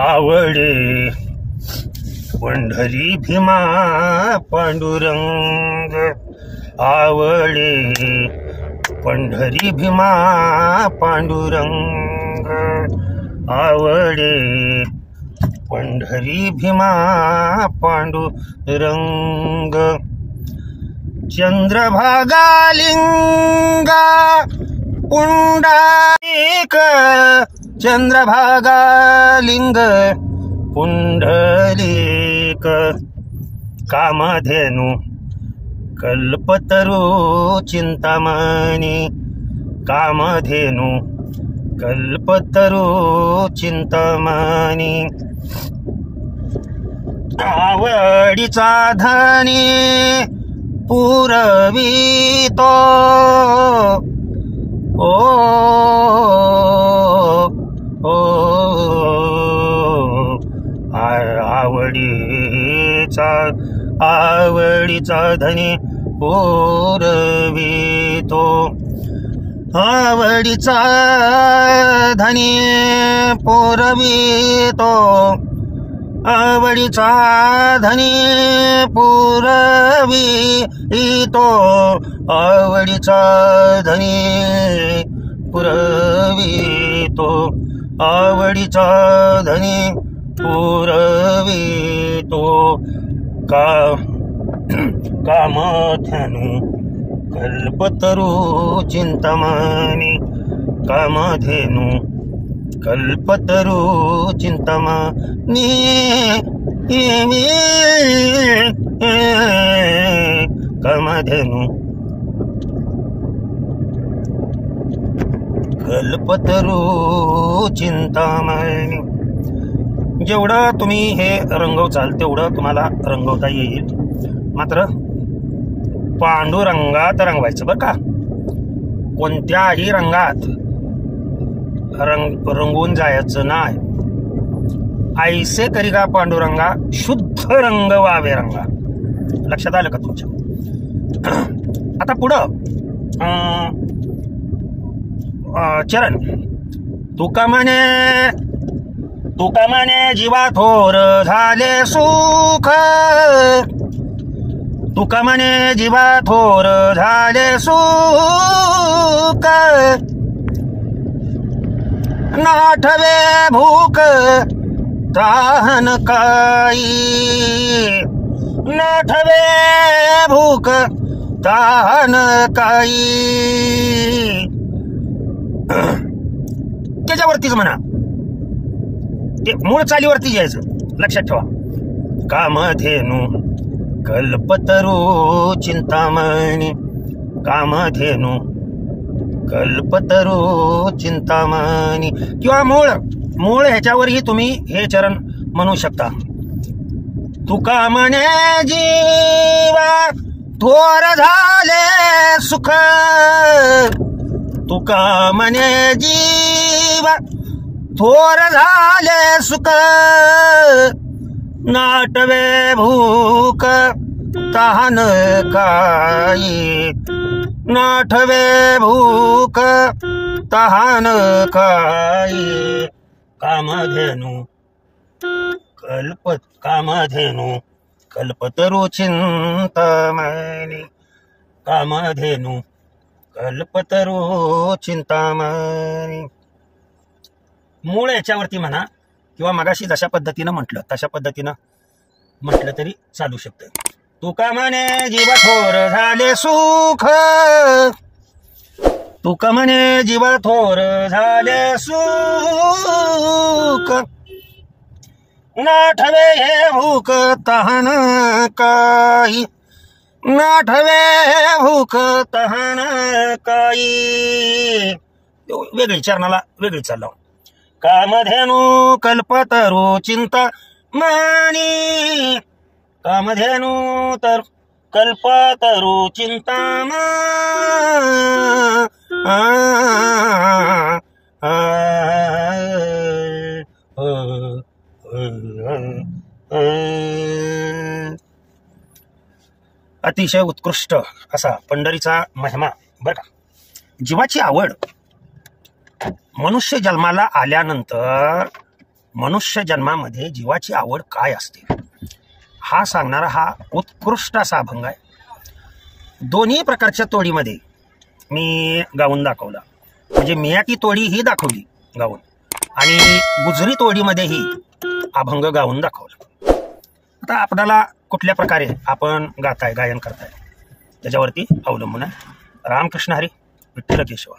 आवडे पंढरी भीमा पांडुरंग, आवडे पंढरी भीमा पांडुरंग, आवडे पंढरी भीमा पांडुरंग. चंद्रभागा लिंगा पुंडलिक, चंद्रभागा लिंग पुंडलिक. कामधेनु कल्पतरू चिंतामणी, कामधेनु कल्पतरू चिंतामणी. आवडीचा धनी पुरवितो, ओ ओ आवडीचा धनी पुरवितो, आवडीचा धनी पुरवितो, आवडीचा धनी पुरवितो, आवडीचा धनी पुरवितो, आवडीचा धनी पुरवितो. कामधेनु कल्पतरू चिंतामणी, कामधेनु कल्पतरू चिंतामणी. कामधेनु कल्पतरू चिंतामणी. जेवढं तुम्ही हे रंगवचाल तेवढं तुम्हाला रंगवता येईल, मात्र पांडुरंगात रंगवायचं बरं का. कोणत्याही रंगात रंगवून जायचं नाही. ऐसे करी का पांडुरंगा, शुद्ध रंग वावे रंगा. लक्षात आलं का तुमच्या? आता पुढं चरण. तुका म्हणे जीवा थोर झाले सुख, तुका म्हणे जीवा थोर झाले सुख. नाठवे भूक ताहन काही, नाठवे भूक ताहन काही. त्याच्यावरतीच म्हणा, ते मूळ चालीवरती यायचं. लक्षात ठेवा. कामधेनु कल्पतरू चिंतामणी, कामधेनु कल्पतरू चिंतामणी. किंवा मूळ ह्याच्यावरही तुम्ही हे चरण म्हणू शकता. तुका म्हणे जीवा थोर झाले सुख, तुका म्हणे जीवा थोर झाले सुख. नाटवे भूक तहान काही, नाठवे भूक तहान काही. कामधेनु कल्पतरू चिंतामणी, कामधेनु कल्पतरू चिंतामणी. मूळ याच्यावरती म्हणा, किंवा मगाशी जशा पद्धतीनं म्हटलं तशा पद्धतीनं म्हटलं तरी चालू शकतं. तुका म्हणे जीवा थोर झाले सुख, तुक म्हणे जीव थोर झाले सुख नाठवे हे भूक तहान काही नाठवे भूक तहान काही वेगळी चरणाला वेगळी चालला कामधेनु कल्पतरू चिंता मानी कामधेनु तर कल्पतरू चिंतामा अतिशय उत्कृष्ट असा पंढरीचा महिमा बर का. जीवाची आवड मनुष्य जन्माला आल्यानंतर मनुष्य जन्मामध्ये जीवाची आवड काय असते हा सांगणारा हा उत्कृष्ट असा अभंग आहे. दोन्ही प्रकारच्या तोडीमध्ये मी गाऊन दाखवला म्हणजे मियाटी तोडी ही दाखवली गाऊन आणि गुजरी तोडीमध्येही अभंग गाऊन दाखवला. आता आपल्याला कुठल्या प्रकारे आपण गाताय गायन करताय त्याच्यावरती अवलंबून आहे. रामकृष्ण हरी विठ्ठल केशव.